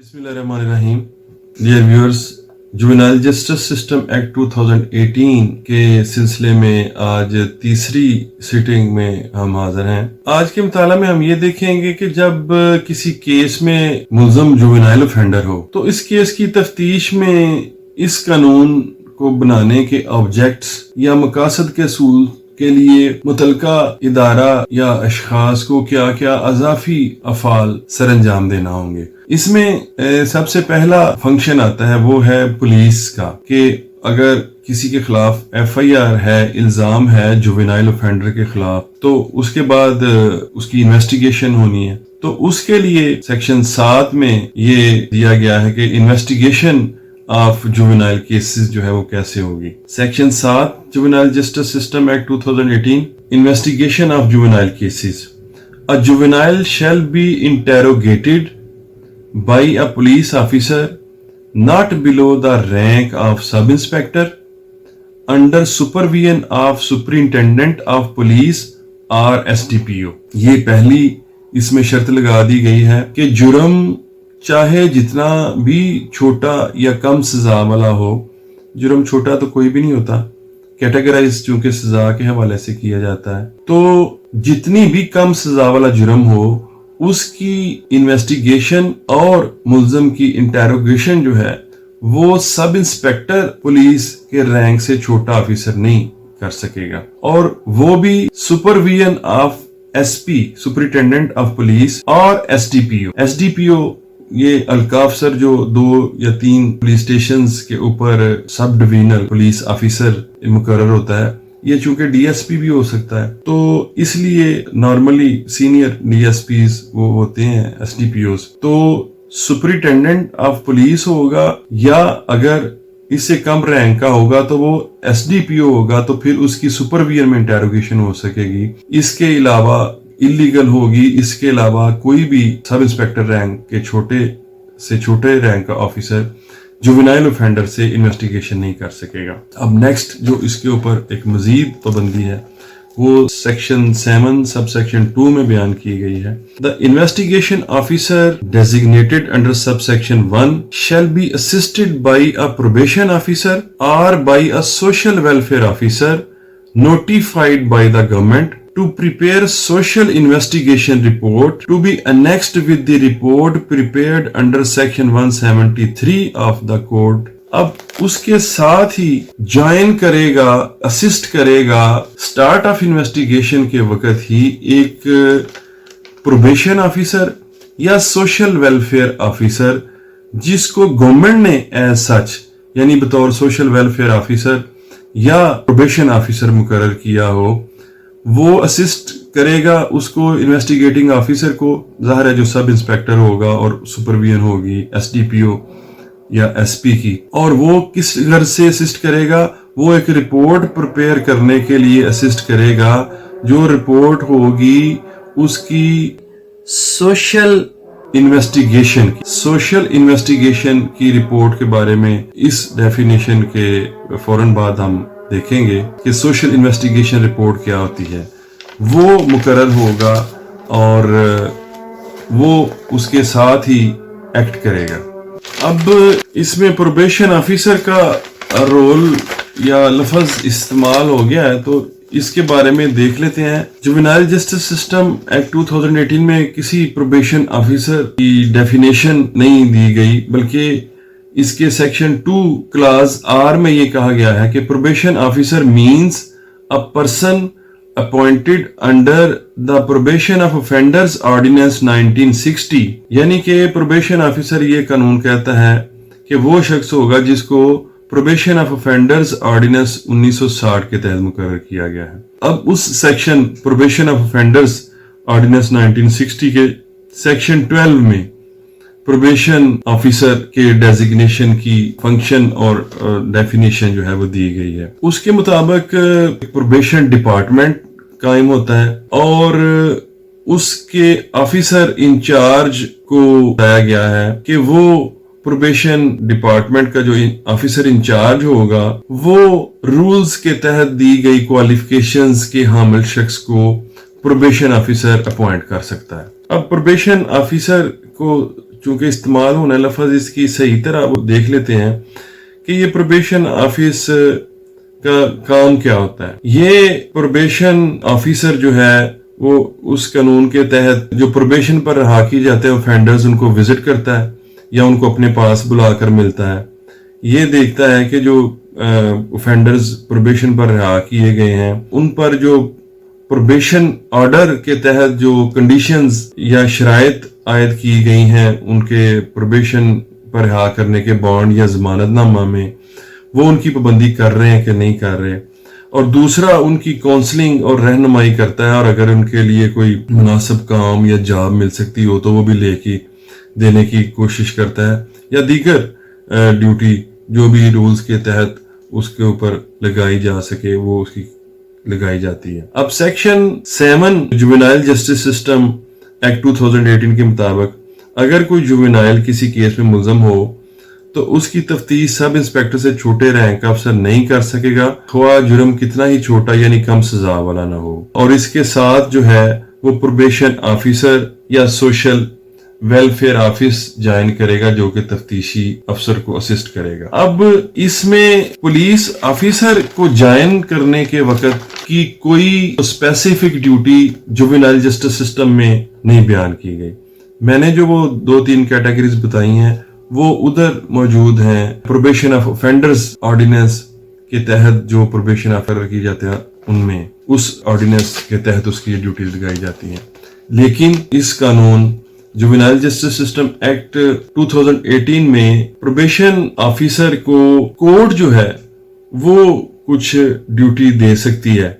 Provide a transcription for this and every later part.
बिस्मिल्लाहिर्रहमानिर्रहीम। Dear viewers, juvenile justice system act 2018 के सिलसिले में आज तीसरी सिटिंग में हम हाजिर हैं। आज के मुताला में हम ये देखेंगे कि जब किसी केस में मुल्ज़म जुवेनाइल ऑफेंडर हो तो इस केस की तफ्तीश में इस कानून को बनाने के ऑब्जेक्ट्स या मकासद के असूल के लिए मुतलका इदारा या अशखास को क्या क्या अजाफी अफाल सर अंजाम देना होंगे। इसमें सबसे पहला फंक्शन आता है वो है पुलिस का, कि अगर किसी के खिलाफ FIR है, इल्जाम है जुवेनाइल ऑफेंडर के खिलाफ, तो उसके बाद उसकी इन्वेस्टिगेशन होनी है। तो उसके लिए सेक्शन 7 में ये दिया गया है कि इन्वेस्टिगेशन ऑफ जुवेनाइल केसेस जो है वो कैसे होगी। Section 7 juvenile justice system act 2018, investigation of juvenile cases. A juvenile shall be interrogated by a police officer not below the rank of sub-inspector under supervision of superintendent of police or SDPO। ये पहली इसमें शर्त लगा दी गई है कि जुर्म चाहे जितना भी छोटा या कम सजा वाला हो, जुर्म छोटा तो कोई भी नहीं होता, कैटेगराइज चूंकि सजा के हवाले से किया जाता है, तो जितनी भी कम सजा वाला जुर्म हो उसकी इन्वेस्टिगेशन और मुल्ज़म की इंटेरोगेशन जो है वो सब इंस्पेक्टर पुलिस के रैंक से छोटा ऑफिसर नहीं कर सकेगा, और वो भी supervision of SP superintendent of police और SDPO ये हल्का अफसर जो 2 या 3 पुलिस स्टेशंस के ऊपर सब डिविजनल पुलिस ऑफिसर मुकर्रर होता है। ये चूंकि DSP भी हो सकता है, तो इसलिए नॉर्मली सीनियर DSPs वो होते हैं SDPOs। तो सुपरिटेंडेंट ऑफ पुलिस होगा, या अगर इससे कम रैंक का होगा तो वो SDPO होगा, तो फिर उसकी सुपरविजन में इंटेरोगेशन हो सकेगी। इसके अलावा इलीगल होगी, इसके अलावा कोई भी सब इंस्पेक्टर रैंक के छोटे से छोटे रैंक का ऑफिसर जुवेनाइल ऑफेंडर से इन्वेस्टिगेशन नहीं कर सकेगा। अब नेक्स्ट जो इसके ऊपर एक मजीद पाबंदी है वो सेक्शन 7 सब सेक्शन 2 में बयान की गई है। The investigation officer designated under sub section 1 shall be assisted by a probation officer और by a social welfare officer notified by the government to prepare social investigation report to be annexed with the report prepared under section 173 of the code। अब उसके साथ ही join करेगा, assist करेगा start of investigation के वक्त ही एक probation officer या social welfare officer जिसको गवर्नमेंट ने एज सच यानी बतौर सोशल वेलफेयर ऑफिसर या प्रोबेशन ऑफिसर मुकर्रर किया हो, वो असिस्ट करेगा उसको इन्वेस्टिगेटिंग ऑफिसर को, जाहिर है जो सब इंस्पेक्टर होगा और सुपरविजन होगी SDPO या SP की। और वो किस घर से असिस्ट करेगा, वो एक रिपोर्ट प्रिपेयर करने के लिए असिस्ट करेगा, जो रिपोर्ट होगी उसकी सोशल इन्वेस्टिगेशन की रिपोर्ट के बारे में। इस डेफिनेशन के फौरन बाद हम देखेंगे कि सोशल इन्वेस्टिगेशन रिपोर्ट क्या होती है। वो मुकर्रर होगा और वो उसके साथ ही एक्ट करेगा। अब इसमें प्रोबेशन ऑफिसर का रोल या लफ्ज इस्तेमाल हो गया है, तो इसके बारे में देख लेते हैं। जुवेनाइल जस्टिस सिस्टम एक्ट 2018 में किसी प्रोबेशन ऑफिसर की डेफिनेशन नहीं दी गई, बल्कि इसके सेक्शन 2 क्लास R में ये कहा गया है कि probation officer means a person appointed under the probation of offenders ordinance 1960। यानी कि प्रोबेशन ऑफिसर ये कानून कहता है कि वो शख्स होगा जिसको प्रोबेशन ऑफ ऑफेंडर्स ऑर्डिनेंस 1960 के तहत मुकर्रर किया गया है। अब उस section probation of offenders ordinance 1960 के सेक्शन 12 में प्रोबेशन ऑफिसर के डेजिग्नेशन की फंक्शन और डेफिनेशन जो है वो दी गई है। उसके मुताबिक प्रोबेशन डिपार्टमेंट कायम होता है और उसके ऑफिसर इंचार्ज को बताया गया है कि वो प्रोबेशन डिपार्टमेंट का जो ऑफिसर इंचार्ज होगा वो रूल्स के तहत दी गई क्वालिफिकेशंस के हामिल शख्स को प्रोबेशन ऑफिसर अपॉइंट कर सकता है। अब प्रोबेशन ऑफिसर को چونکہ استعمال ہونا لفظ اس کی صحیح طرح وہ دیکھ لیتے ہیں کہ یہ پروبیشن آفس کا کام کیا ہوتا ہے. یہ پروبیشن آفیسر جو ہے وہ اس قانون کے تحت جو پروبیشن پر رہا کی جاتے ہیں اوفینڈرز ان کو وزٹ کرتا ہے یا ان کو اپنے پاس بلا کر ملتا ہے. یہ دیکھتا ہے کہ جو اوفینڈرز پروبیشن پر رہا کیے گئے ہیں ان پر جو پروبیشن آرڈر کے تحت جو کنڈیشنز یا شرائط عائد کی گئی ہیں ان کے پروبیشن پر رہا کرنے کے بانڈ یا ضمانت نامہ میں وہ ان کی پابندی کر رہے ہیں کہ نہیں کر رہے. اور دوسرا ان کی کونسلنگ اور رہنمائی کرتا ہے اور اگر ان کے لیے کوئی مناسب کام یا جاب مل سکتی ہو تو وہ بھی لے کے دینے کی کوشش کرتا ہے یا دیگر ڈیوٹی جو بھی رولز کے تحت اس کے اوپر لگائی جا سکے وہ اس کی لگائی جاتی ہے. اب section 7 juvenile justice system act 2018 کے مطابق اگر کوئی جوینائل کسی کیس میں ملزم ہو تو اس کی تفتیش سب انسپیکٹر سے چھوٹے رینک کا افسر نہیں کر سکے گا خواہ جرم کتنا ہی چھوٹا یعنی کم سزا والا نہ ہو. اور اس کے ساتھ جو ہے وہ پروبیشن آفیسر یا سوشل ویلفیئر آفس جوائن کرے گا جو کہ تفتیشی افسر کو اسسٹ کرے گا. اب اس میں پولیس آفیسر کو جوائن کرنے کے وقت کی کوئی specific duty juvenile justice system میں نہیں بیان کی گئی. میں نے جو وہ 2-3 کیٹیگریز بتائی ہیں وہ ادھر موجود ہیں پروبیشن آف اوفینڈرز آرڈیننس کے تحت جو پروبیشن آفیسر کی جاتے ہیں ان میں اس آرڈیننس کے تحت اس کی ڈیوٹیز لگائی جاتی ہیں. لیکن اس قانون جوینائل جسٹس سسٹم ایکٹ 2018 میں پروبیشن آفیسر کو کورٹ جو ہے وہ کچھ ڈیوٹی دے سکتی ہے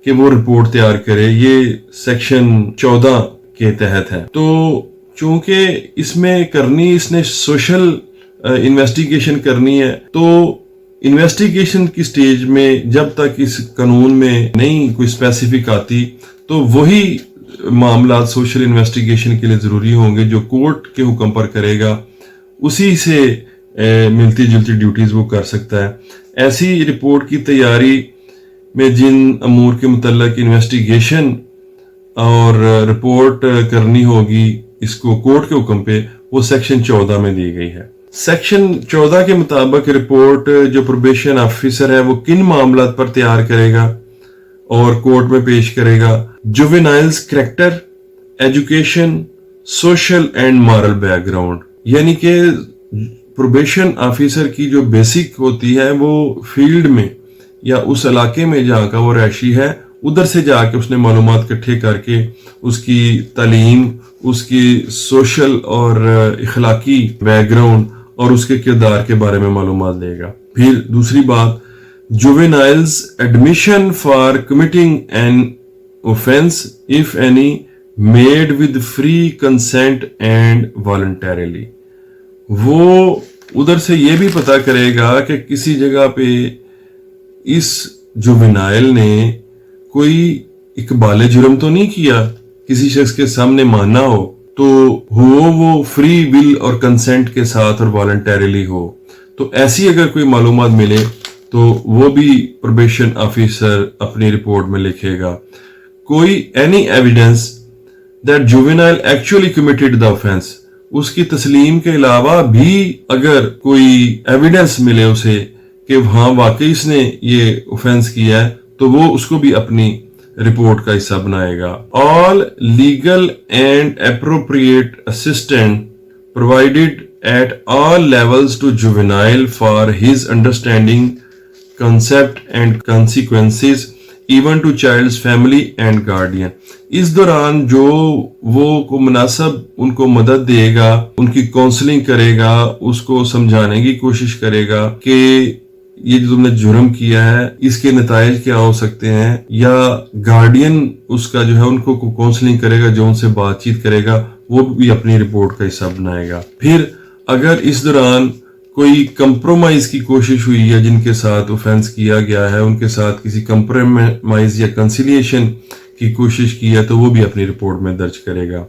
کہ وہ رپورٹ تیار کرے. یہ سیکشن 14 کے تحت ہے. تو چونکہ اس میں اس نے سوشل انویسٹیگیشن کرنی ہے تو انویسٹیگیشن کی سٹیج میں جب تک اس قانون میں نہیں کوئی اسپیسیفک آتی تو وہی معاملات سوشل انویسٹیگیشن کے لیے ضروری ہوں گے جو کورٹ کے حکم پر کرے گا اسی سے ملتی جلتی ڈیوٹیز وہ کر سکتا ہے. ایسی رپورٹ کی تیاری میں جن امور کے متعلق انویسٹیگیشن اور رپورٹ کرنی ہوگی اس کو کورٹ کے حکم پہ وہ سیکشن 14 میں دی گئی ہے. سیکشن 14 کے مطابق رپورٹ جو پروبیشن آفیسر ہے وہ کن معاملات پر تیار کرے گا اور کورٹ میں پیش کرے گا. Juveniles character, education, social and moral background, یعنی کہ پروبیشن آفیسر کی جو بیسک ہوتی ہے وہ فیلڈ میں یا اس علاقے میں جہاں کا وہ رہائشی ہے ادھر سے جا کے اس نے معلومات اکٹھے کر کے اس کی تعلیم، اس کی سوشل اور اخلاقی بیک گراؤنڈ اور اس کے کردار کے بارے میں معلومات دے گا. پھر دوسری بات juveniles admission for committing an offense if any made with free consent and voluntarily. وہ ادھر سے یہ بھی پتا کرے گا کہ کسی جگہ پہ اس جوینائل نے کوئی اقبال جرم تو نہیں کیا کسی شخص کے سامنے ماننا ہو تو وہ فری ول اور کنسنٹ کے ساتھ اور والنٹیرلی ہو. تو ایسی اگر کوئی معلومات ملے تو وہ بھی پروبیشن آفیسر اپنی رپورٹ میں لکھے گا. کوئی any evidence that juvenile actually committed the offence, اس کی تسلیم کے علاوہ بھی اگر کوئی ایویڈنس ملے اسے کہ ہاں واقعی اس نے یہ آفینس کیا ہے تو وہ اس کو بھی اپنی رپورٹ کا حصہ بنائے گا. All legal and appropriate assistant provided at all levels to juvenile for his understanding concept and consequences even to child's family and guardian. اس دوران جو وہ کو مناسب ان کو مدد دے گا، ان کی کونسلنگ کرے گا، اس کو سمجھانے کی کوشش کرے گا کہ یہ جو تم نے جرم کیا ہے اس کے نتائج کیا ہو سکتے ہیں، یا گارڈین اس کا جو ہے ان کو کونسلنگ کرے گا، جو ان سے بات چیت کرے گا وہ بھی اپنی رپورٹ کا حصہ بنائے گا. پھر اگر اس دوران کوئی کمپرومائز کی کوشش ہوئی ہے جن کے ساتھ اوفینس کیا گیا ہے ان کے ساتھ کسی کمپرومائز یا کنسیلیشن کی کوشش کی ہے تو وہ بھی اپنی رپورٹ میں درج کرے گا.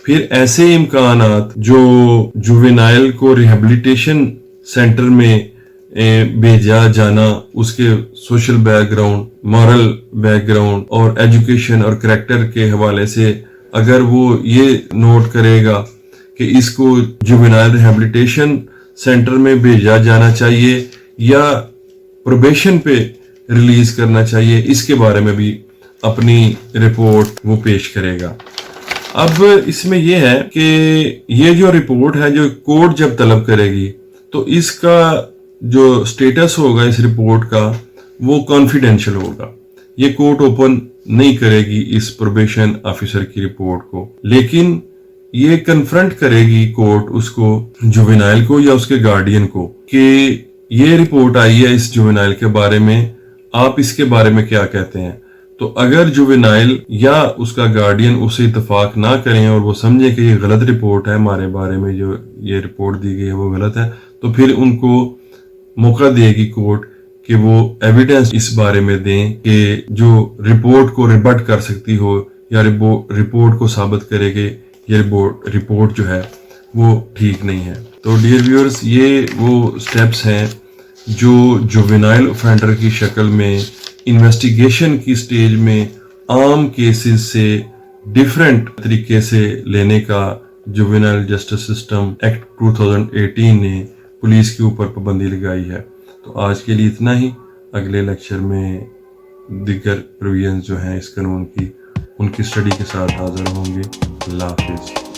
پھر ایسے امکانات جو جوینائل کو ریہیبلیٹیشن سینٹر میں بھیجا جانا، اس کے social back ground, moral back ground اور ایجوکیشن اور کریکٹر کے حوالے سے اگر وہ یہ نوٹ کرے گا کہ اس کو जुवेनाइल रिहैबिलिटेशन सेंटर में भेजा जाना चाहिए या प्रोबेशन पे रिलीज करना चाहिए, इसके बारे में भी अपनी रिपोर्ट वो पेश करेगा। अब इसमें यह है कि ये जो रिपोर्ट है जो कोर्ट जब तलब करेगी तो इसका जो स्टेटस होगा इस रिपोर्ट का वो कॉन्फिडेंशियल होगा। ये कोर्ट ओपन नहीं करेगी इस प्रोबेशन ऑफिसर की रिपोर्ट को, लेकिन ये कन्फ्रंट करेगी कोर्ट उसको, जुवेनाइल को या उसके गार्डियन को, कि ये रिपोर्ट आई है इस जुवेनाइल के बारे में, आप इसके बारे में क्या कहते हैं। तो अगर जुवेनाइल या उसका गार्डियन उससे इत्तेफाक ना करें और वो समझे कि ये गलत रिपोर्ट है, हमारे बारे में जो ये रिपोर्ट दी गई है वो गलत है, तो फिर उनको मौका देगी कोर्ट कि वो एविडेंस इस बारे में दें कि जो रिपोर्ट को रिबट कर सकती हो या रिपोर्ट को साबित करे कि ये रिपोर्ट जो है वो ठीक नहीं है। तो डियर व्यूअर्स, ये वो स्टेप्स हैं जो जुवेनाइल ऑफेंडर की शक्ल में इन्वेस्टिगेशन की स्टेज में आम केसेस से डिफरेंट तरीके से लेने का जुवेनाइल जस्टिस सिस्टम एक्ट 2018 ने पुलिस के ऊपर पाबंदी लगाई है। तो आज के लिए इतना ही। अगले लेक्चर में दिगर प्रोविजंस जो हैं इस कानून की, उनकी स्टडी के साथ हाजिर होंगे। अल्लाह हाफिज़।